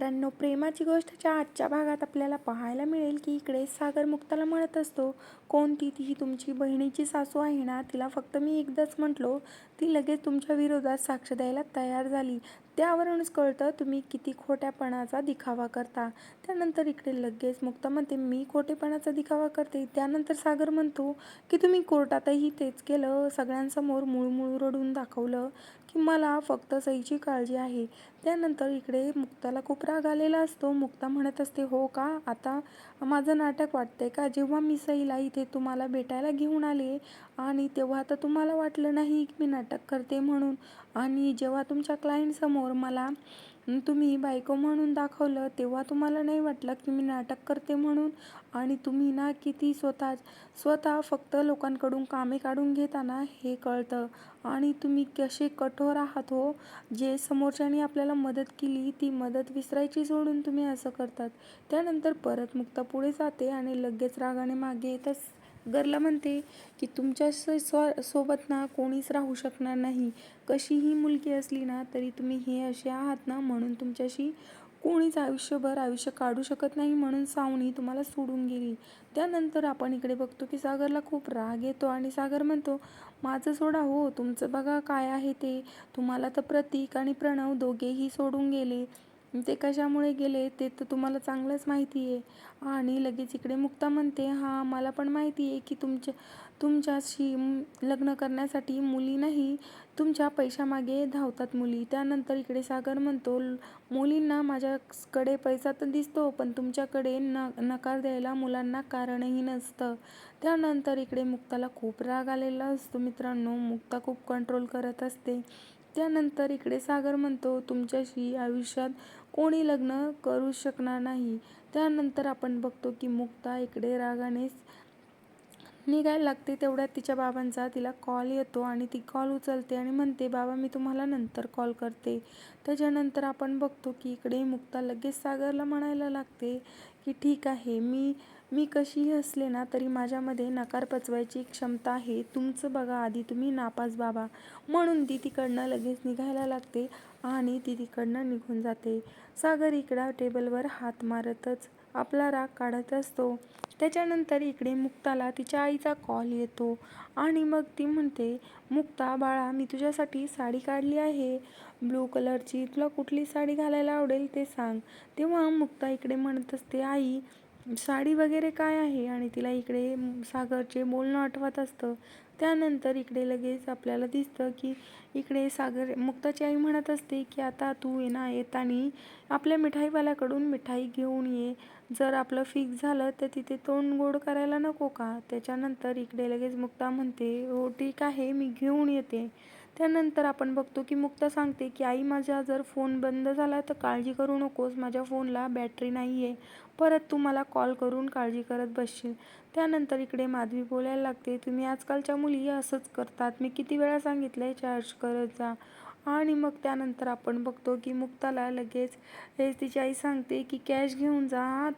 मित्रांनो, प्रेमाची गोष्टच्या आजच्या भागात आपल्याला पाहायला मिळेल की इकडे सागर मुक्ताला म्हणत असतो, कोणती ती तुमची बहिणीची सासू आहे ना, तिला फक्त मी एकदाच म्हटलो, ती लगेच तुमच्या विरोधात साक्ष द्यायला तयार झाली. त्यावरूनच कळतं तुम्ही किती खोट्यापणाचा दिखावा करता. त्यानंतर इकडे लगेच मुक्ता म्हणते, मी खोटेपणाचा दिखावा करते. त्यानंतर सागर म्हणतो की तुम्ही कोर्टातही तेच केलं, सगळ्यांसमोर मुळूमुळू रडून दाखवलं की मला फक्त सईची काळजी आहे. त्यानंतर इकडे मुक्ताला खूप राग आलेला असतो. मुक्ता म्हणत असते, हो का, आता माझं नाटक वाटतंय का? जेव्हा मी सईला इथे तुम्हाला भेटायला घेऊन आले आणि तेव्हा तर तुम्हाला वाटलं नाही की मी नाटक करते म्हणून, आणि जेव्हा तुमच्या क्लायंटसमोर मला तुम्ही बायको म्हणून दाखवलं तेव्हा तुम्हाला नाही वाटलं की मी नाटक करते म्हणून. आणि तुम्ही ना किती स्वतः फक्त लोकांकडून कामे काढून घेताना हे कळतं. आणि तुम्ही कसे कठोर आहात हो, जे समोरच्याने आपल्याला मदत केली ती मदत विसरायची सोडून तुम्ही असं करतात. त्यानंतर परत मुक्ता पुढे जाते आणि लगेच रागाने मागे येतच गरला म्हणते की तुमच्या सोबत ना कोणीच राहू शकणार नाही. कशीही मुलगी असली ना तरी तुम्ही हे असे आहात ना, म्हणून तुमच्याशी कोणीच आयुष्यभर आयुष्य काढू शकत नाही, म्हणून सावनी तुम्हाला सोडून गेली. त्यानंतर आपण इकडे बघतो की सागरला खूप राग येतो आणि सागर म्हणतो, माझं सोडा हो, तुमचं बघा काय आहे ते. तुम्हाला तर प्रतीक आणि प्रणव दोघेही सोडून गेले. ते कशामुळे गेले ते तर तुम्हाला चांगलंच माहिती आहे. आणि लगेच इकडे मुक्ता म्हणते, हां मला पण माहिती आहे की तुमच्याशी लग्न करण्यासाठी मुली नाही, तुमच्या पैशामागे धावतात मुली. त्यानंतर इकडे सागर म्हणतो, मुलींना माझ्याकडे पैसा तर दिसतो, पण तुमच्याकडे नकार द्यायला मुलांना कारणही नसतं. त्यानंतर इकडे मुक्ताला खूप राग आलेला असतो. मित्रांनो, मुक्ता खूप कंट्रोल करत असते. त्यानंतर इकडे सागर म्हणतो, तुमच्याशी आयुष्यात कोणी लग्न करू शकणार नाही. त्यानंतर आपण बघतो की मुक्ता इकडे रागाने निघायला लागते. तेवढ्यात तिच्या बाबांचा तिला कॉल येतो आणि ती कॉल उचलते आणि म्हणते, बाबा मी तुम्हाला नंतर कॉल करते. त्याच्यानंतर आपण बघतो की इकडे मुक्ता लगेच सागरला म्हणायला लागते की ठीक आहे, मी कशीही असले ना तरी माझ्यामध्ये नकार पचवायची क्षमता आहे. तुमचं बघा आधी तुम्ही नापास बाबा. म्हणून ती तिकडनं लगेच निघायला लागते आणि ती तिकडनं निघून जाते. सागर इकडं टेबलवर हात मारतच आपला राग काढत असतो. त्याच्यानंतर इकडे मुक्ताला तिच्या आईचा कॉल येतो आणि मग ती म्हणते, मुक्ता बाळा, मी तुझ्यासाठी साडी काढली आहे ब्लू कलरची, तुला कुठली साडी घालायला आवडेल ते सांग. तेव्हा मुक्ता इकडे म्हणत असते, आई साडी वगैरे काय आहे, आणि तिला इकडे सागरचे बोलणं आठवत असतं. त्यानंतर इकडे लगेच आपल्याला दिसतं की इकडे मुक्ताची आई म्हणत असते की आता तू येतानी आपल्या मिठाईवाल्याकडून मिठाई घेऊन ये. जर आपलं फिक्स झालं तर तिथे तोंड गोड करायला नको का? त्याच्यानंतर इकडे लगेच मुक्ता म्हणते, हो ठीक आहे, मी घेऊन येते. त्यानंतर आपण बघतो की मुक्ता सांगते की आई, माझा जर फोन बंद झाला तर काळजी करू नकोस, माझ्या फोनला बॅटरी नाही आहे, परत तू मला कॉल करून काळजी करत बसशील. त्यानंतर इकडे माधवी बोलायला लागते, तुम्ही आजकालच्या मुली असंच करतात, मी किती वेळा सांगितलंय चार्ज करत जा. आणि मग त्यानंतर आपण बघतो की मुक्ताला लगेच तिची आई सांगते की कॅश घेऊन जा, हा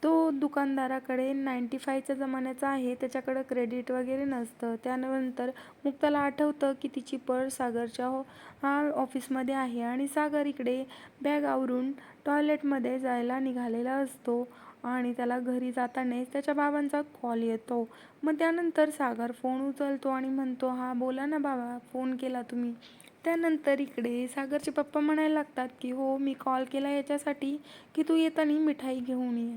तो दुकानदाराकडे 95च्या जमान्याचा आहे, त्याच्याकडं क्रेडिट वगैरे नसतं. त्यानंतर मुक्ताला आठवतं की तिची पर्स सागरच्या ऑफिसमध्ये आहे आणि सागर इकडे बॅग आवरून टॉयलेटमध्ये जायला निघालेला असतो आणि त्याला घरी जातानाच त्याच्या बाबांचा कॉल येतो. मग त्यानंतर सागर फोन उचलतो आणि म्हणतो, हा बोला ना बाबा, फोन केला तुम्ही. त्यानंतर इकडे सागरचे पप्पा म्हणायला लागतात की हो, मी कॉल केला याच्यासाठी की तू येताना मिठाई घेऊन ये.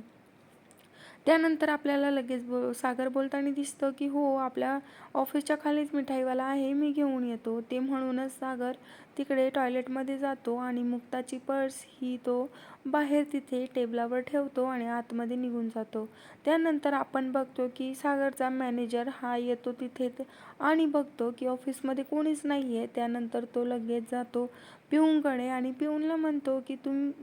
त्यानंतर आपल्याला लगेच सागर बोलताना दिसतं की हो, आपल्या ऑफिसच्या खालीच मिठाईवाला आहे, मी घेऊन येतो. ते म्हणूनच सागर तिकडे टॉयलेटमध्ये जातो आणि मुक्ताची पर्स ही तो बाहेर तिथे टेबलावर ठेवतो आणि आतमध्ये निघून जातो. त्यानंतर आपण बघतो की सागरचा मॅनेजर हा येतो तिथे आणि बघतो की ऑफिसमध्ये कोणीच नाही आहे. त्यानंतर तो लगेच जातो पिऊनकडे आणि पिऊनला म्हणतो की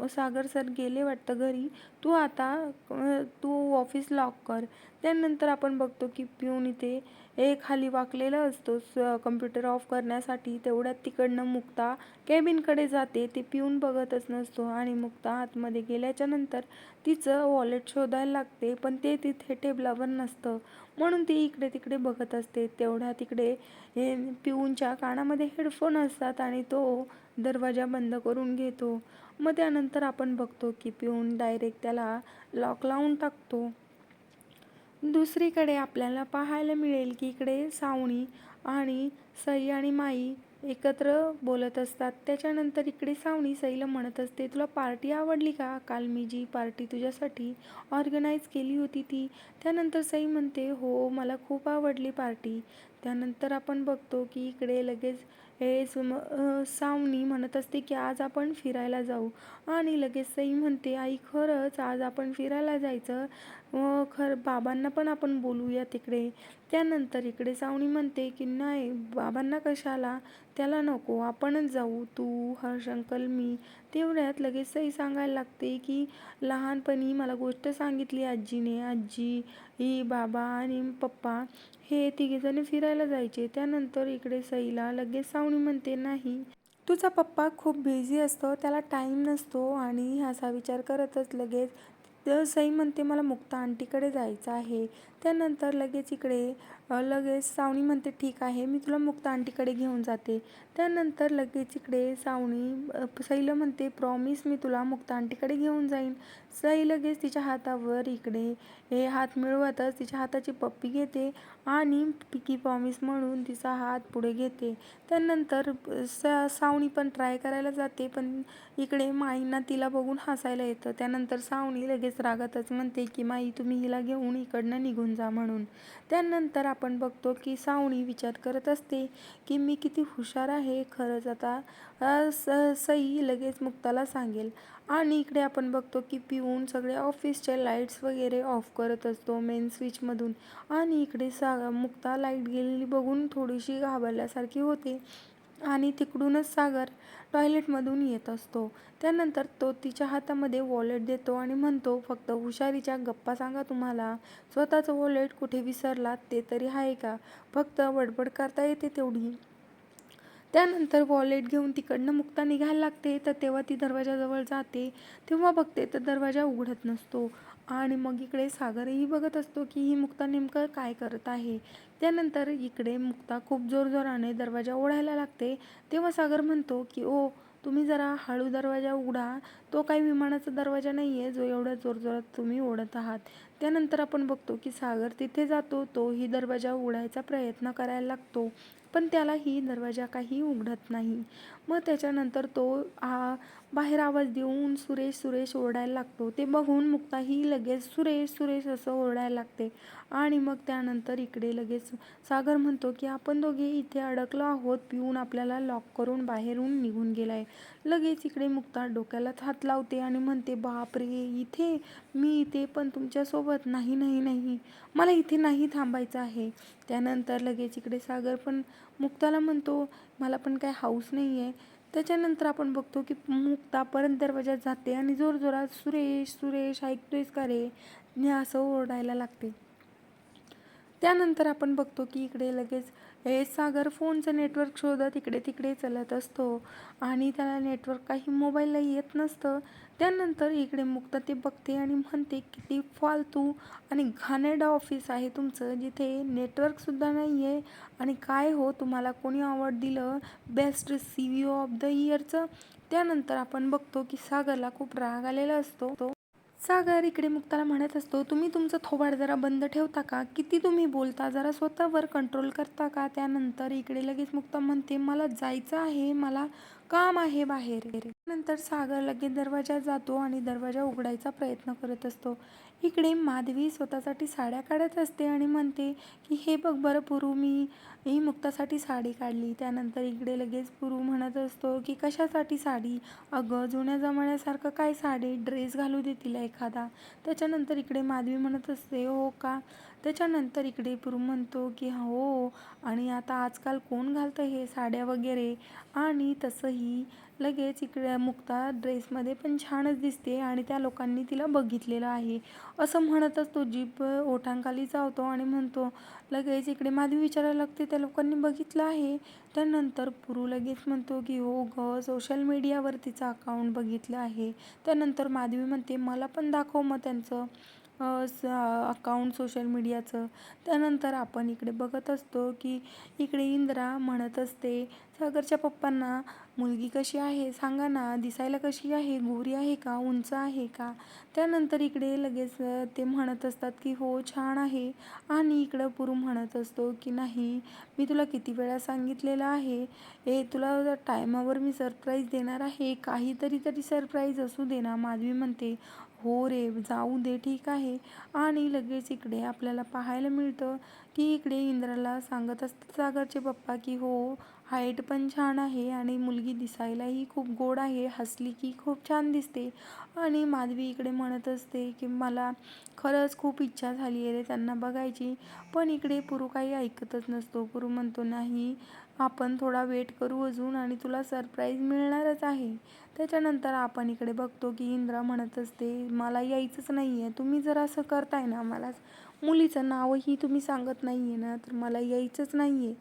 सागर सर गेले वाटतं घरी, तू ऑफिस लॉक कर. त्यानंतर आपण बघतो की पिऊन इथे खाली वाकलेला असतो कम्प्युटर ऑफ करण्यासाठी. तेवढ्यात तिकडनं मुक्ता कॅबिनकडे जाते. ते पिऊन बघतच नसतो आणि मुक्ता आतमध्ये गेल्याच्या नंतर तिचं वॉलेट शोधायला लागते, पण ते तिथे टेबलावर नसतं, म्हणून ती इकडे तिकडे बघत असते. तेवढ्या तिकडे पिऊनच्या कानामध्ये हेडफोन असतात आणि तो दरवाजा बंद करून घेतो मग त्यानंतर आपण बघतो की पिऊन डायरेक्ट त्याला लॉक लावून टाकतो. दुसरीकडे आपल्याला पाहायला मिळेल की इकडे सावनी आणि सई आणि माई एकत्र बोलत असतात. त्याच्यानंतर इकडे सावनी सईला म्हणत असते, तुला पार्टी आवडली का? काल मी जी पार्टी तुझ्यासाठी ऑर्गनाईज केली होती ती. त्यानंतर सई म्हणते, हो मला खूप आवडली पार्टी. त्यानंतर आपण बघतो की इकडे लगेच सावनी म्हणत असते की आज आपण फिरायला जाऊ. आणि लगेच सई म्हणते, आई खरंच आज आपण फिरायला जायचं, बाबांना पण आपण बोलूया तिकडे. त्यानंतर इकडे सावनी म्हणते की नाही बाबांना कशाला, त्याला नको, आपणच जाऊ, तू हर्ष अंकल मी. तेवढ्यात लगेच सई सांगायला लागते की लहानपणी मला गोष्ट सांगितली आजीने, आजी ही बाबा आणि पप्पा हे तिघेजण फिरायला जायचे. त्यानंतर इकडे सईला लगेच सावनी म्हणते, नाही तुझा पप्पा खूप बिझी असतो, त्याला टाईम नसतो. आणि असा विचार करतच लगेच सई म्हणते मला मुक्ता आंटीकडे जायचं आहे. त्यानंतर लगेच इकडे लगेच सावनी म्हणते ठीक आहे मी तुला मुक्ता आंटीकडे घेऊन जाते. त्यानंतर लगेच इकडे सावनी सईला म्हणते प्रॉमिस मी तुला मुक्ता आंटीकडे घेऊन जाईन. सई लगेच तिच्या हातावर इकडे हे हात मिळवतच तिच्या हाताची पप्पी घेते आणि पिकी प्रॉमिस म्हणून तिचा हात पुढे घेते. त्यानंतर सावनी पण ट्राय करायला जाते, पण इकडे माईंना तिला बघून हसायला येतं. त्यानंतर सावनी लगेच रागातच म्हणते की माई तुम्ही हिला घेऊन इकडनं निघून जा म्हणून. त्यानंतर आपण बघतो की सावनी विचार करत असते की मी किती हुशार आहे खरंच. आता सई लगेच मुक्ताला सांगेल. आणि इकडे आपण बघतो की पिऊन सगळे ऑफिसचे लाईट्स वगैरे ऑफ करत असतो मेन स्विचमधून. आणि इकडे मुक्ता लाईट गेलेली बघून थोडीशी घाबरल्यासारखी होते आणि तिकडूनच सागर टॉयलेटमधून येत असतो. त्यानंतर तो तिच्या हातामध्ये वॉलेट देतो आणि म्हणतो फक्त हुशारीच्या गप्पा सांगा तुम्हाला, स्वतःचं वॉलेट कुठे विसरलात ते तरी आहे का, फक्त बडबड करता येते तेवढी. त्यानंतर वॉलेट घेऊन तिकडनं मुक्ता निघायला लागते. तर तेव्हा ती दरवाजाजवळ जाते, तेव्हा बघते तर दरवाजा उघडत नसतो. आणि मग इकडे सागरही बघत असतो की ही मुक्ता नेमकं काय करत आहे. त्यानंतर इकडे मुक्ता खूप जोरजोराने दरवाजा ओढायला लागते. तेव्हा सागर म्हणतो की ओ तुम्ही जरा हळू दरवाजा उघडा, तो काही विमानाचा दरवाजा नाही आहे जो एवढ्या जोरजोरात तुम्ही ओढत आहात. त्यानंतर आपण बघतो की सागर तिथे जातो, तोही दरवाजा उघडायचा प्रयत्न करायला लागतो, पण त्यालाही दरवाजा काही उघडत नाही. मग त्याच्यानंतर तो बाहेर आवाज देऊन सुरेश सुरेश ओरडायला लागतो. ते बघून मुक्ताही लगेच सुरेश सुरेश असं ओरडायला लागते. आणि मग त्यानंतर इकडे लगेच सागर म्हणतो की आपण दोघे इथे अडकलो आहोत, पिऊन आपल्याला लॉक करून बाहेरून निघून गेलाय. लगेच इकडे मुक्ता डोक्याला हात लावते आणि म्हणते बापरे इथे, मी इथे पण तुमच्यासोबत, नाही नाही नाही मला इथे नाही थांबायचं आहे. त्यानंतर लगेच इकडे सागर पण मुक्ताला म्हणतो मला पण काय हाऊस नाही आहे. त्याच्यानंतर आपण बघतो की मुक्ता परत दरवाजात जाते आणि जोरजोरात सुरेश सुरेश ऐकतोयस का रे असं ओरडायला लागते. त्यानंतर आपण बघतो की इकडे लगेच सागर फोनचं नेटवर्क शोधत इकडे तिकडे चलत असतो आणि त्याला नेटवर्क काही मोबाईलला येत नसतं. त्यानंतर इकडे मुक्ता ते बघते आणि म्हणते किती फालतू आणि घाणेरडं ऑफिस आहे तुमचं, जिथे नेटवर्कसुद्धा नाही आहे. आणि काय हो तुम्हाला कोणी अवॉर्ड दिलं बेस्ट CEO ऑफ द इयरचं. त्यानंतर आपण बघतो की सागरला खूप राग आलेला असतो. सागर इकडे मुक्ताला म्हणत असतो तुम्ही तुमचं थोबाड जरा बंद ठेवता का, किती तुम्ही बोलता, जरा स्वतःवर कंट्रोल करता का. त्यानंतर इकडे लगेच मुक्ता म्हणते मला जायचं आहे, मला काम आहे बाहेर. नंतर सागर लगेच दरवाजा जातो आणि दरवाजा उघडायचा प्रयत्न करत असतो. इकडे माधवी स्वतःसाठी साड्या काढत असते आणि म्हणते की हे बघ बरं पुरू, मी ही मुक्तासाठी साडी काढली. त्यानंतर इकडे लगेच पुरू म्हणत असतो की कशासाठी साडी, अगं जुन्या जमान्यासारखं काय साडी, ड्रेस घालू दे तिला एखादा. त्याच्यानंतर इकडे माधवी म्हणत असते हो का. त्याच्यानंतर इकडे पुरू म्हणतो की हो, आणि आता आजकाल कोण घालतं हे साड्या वगैरे. आणि तसंही लगेच इकडे मुक्ता ड्रेसमध्ये पण छानच दिसते आणि त्या लोकांनी तिला बघितलेलं आहे असं म्हणतच तो जीभ ओठांखाली चावतो आणि म्हणतो. लगेच इकडे माधवी विचारायला लागते त्या लोकांनी बघितलं आहे. त्यानंतर पुरू लगेच म्हणतो की हो ग, सोशल मीडियावर तिचं अकाउंट बघितलं आहे. त्यानंतर माधवी म्हणते मला पण दाखव मग त्यांचं अकाउंट सोशल मीडियाचं. त्यानंतर आपण इकडे बघत असतो की इकडे इंद्रा म्हणत असते सागरच्या पप्पांना मुलगी कशी आहे सांगा ना, दिसायला कशी आहे, गोरी आहे का, उंच आहे का. त्यानंतर इकडे लगेच ते म्हणत असतात की हो छान आहे. आणि इकडं पुरू म्हणत असतो की नाही, मी तुला किती वेळा सांगितलेलं आहे, तुला टायमावर मी सरप्राईज देणार आहे, काहीतरी तरी सरप्राईज असू दे ना. माधवी म्हणते हो रे, जाऊ दे, ठीक आहे. आणि लगेच इकडे आपल्याला पाहायला मिळतं की इकडे इंद्राला सांगत असतात सागरचे पप्पा की हो, हाईट पण छान आहे आणि मुलगी दिसायलाही खूप गोड आहे, हसली की खूप छान दिसते. आणि माधवी इकडे म्हणत असते की मला खरंच खूप इच्छा झाली आहे रे त्यांना बघायची. पण इकडे पुरू काही ऐकतच नसतो. पुरू म्हणतो नाही, आपण थोडा वेट करू अजून आणि तुला सरप्राईज मिळणारच आहे. त्याच्यानंतर आपण इकडे बघतो की इंद्रा म्हणत असते मला यायचंच नाही आहे, तुम्ही जर असं करताय ना, मला मुलीचं नावही तुम्ही सांगत नाही आहे ना, तर मला यायचंच नाही आहे.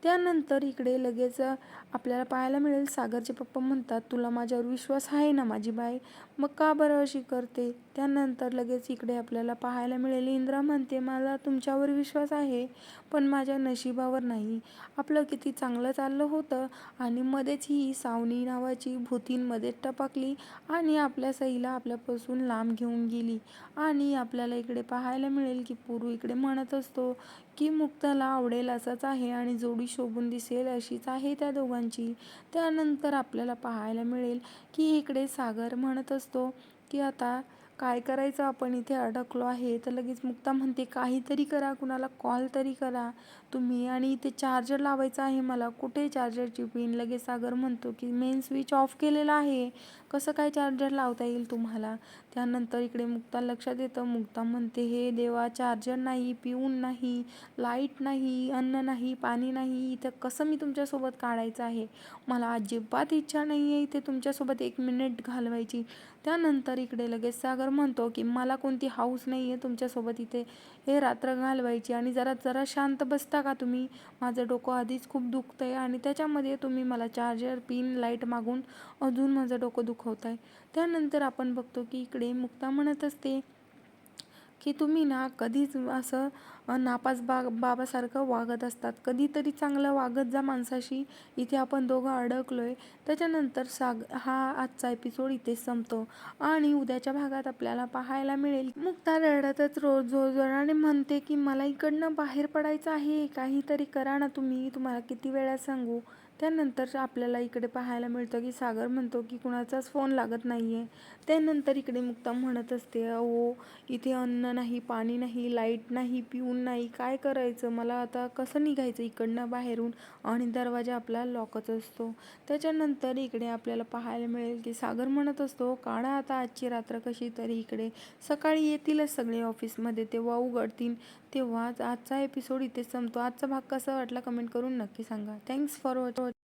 त्यानंतर इकडे लगेच आपल्याला पाहायला मिळेल सागरचे पप्पा म्हणतात तुला माझ्यावर विश्वास आहे ना माझी बाई, मग का बरं अशी करते. त्यानंतर लगेच इकडे आपल्याला पाहायला मिळेल इंद्रा म्हणते मला तुमच्यावर विश्वास आहे, पण माझ्या नशिबावर नाही. आपलं किती चांगलं चाललं होतं आणि मध्येच ही सावनी नावाची भूतींमध्ये टपकली आणि आपल्या सईला आपल्यापासून लांब घेऊन गेली. आणि आपल्याला इकडे पाहायला मिळेल की पुरू इकडे म्हणत असतो की मुक्ताला आवडेल असाच आहे आणि जोडी शोभून दिसेल अशीच आहे त्या दोघांची. त्यानंतर आपल्याला पाहायला मिळेल की इकडे सागर म्हणत असतो की आता काय करायचं, आपण इथे अडकलो आहे. तर लगेच मुक्ता म्हणते काहीतरी करा, कुणाला कॉल तरी करा तुम्ही, आणि इथे चार्जर लावायचा आहे मला, कुठे चार्जरची पिन. लगेच सागर म्हणतो की मेन स्विच ऑफ केलेला आहे, कसं काय चार्जर लावता येईल तुम्हाला. त्यानंतर इकडे मुक्ता लक्षात येतं. मुक्ता म्हणते हे देवा, चार्जर नाही, पिऊन नाही, लाईट नाही, अन्न नाही, पाणी नाही, इथं कसं मी तुमच्यासोबत काढायचं आहे. मला अजिबात इच्छा नाही आहे इथे तुमच्यासोबत 1 मिनिट घालवायची. त्यानंतर इकडे लगेच सागर म्हणतो की मला कोणती हाऊस नाही आहे तुमच्यासोबत इथे हे रात्र घालवायची, आणि जरा जरा शांत बसता का तुम्ही. माझं डोकं आधीच खूप दुखतं आहे आणि त्याच्यामध्ये तुम्ही मला चार्जर, पिन, लाईट मागून अजून माझं डोकं दुखवत आहे. त्यानंतर आपण बघतो की इकडे मुक्ता म्हणत असते की तुम्ही ना कधीच असं नापास बाबासारखं वागत असतात, कधीतरी चांगलं वागत जा माणसाशी. इथे आपण दोघं अडकलोय. त्याच्यानंतर हा आजचा एपिसोड इथेच संपतो आणि उद्याच्या भागात आपल्याला पाहायला मिळेल मुक्ता रडतच रोज जोरजोराने म्हणते की मला इकडनं बाहेर पडायचं आहे, काहीतरी करा ना तुम्ही, तुम्हाला किती वेळा सांगू. त्यानंतर आपल्याला इकडे पाहायला मिळतं की सागर म्हणतो की कुणाचाच फोन लागत नाहीये. त्यानंतर इकडे मुक्ता म्हणत असते अहो, इथे अन्न नाही, पाणी नाही, लाईट नाही, पिऊन नाही, काय करायचं, मला आता कसं निघायचं इकडनं बाहेरून. आणि दरवाजा आपला लॉकच असतो. त्याच्यानंतर इकडे आपल्याला पाहायला मिळेल की सागर म्हणत असतो काढा आता आजची रात्र कशी तरी, इकडे सकाळी येतीलच सगळे ऑफिसमध्ये, तेव्हा उघडतील, तेव्हाच. आजचा एपिसोड इथे संपतो. आजचा भाग कसा वाटला कमेंट करून नक्की सांगा. Thanks for watching.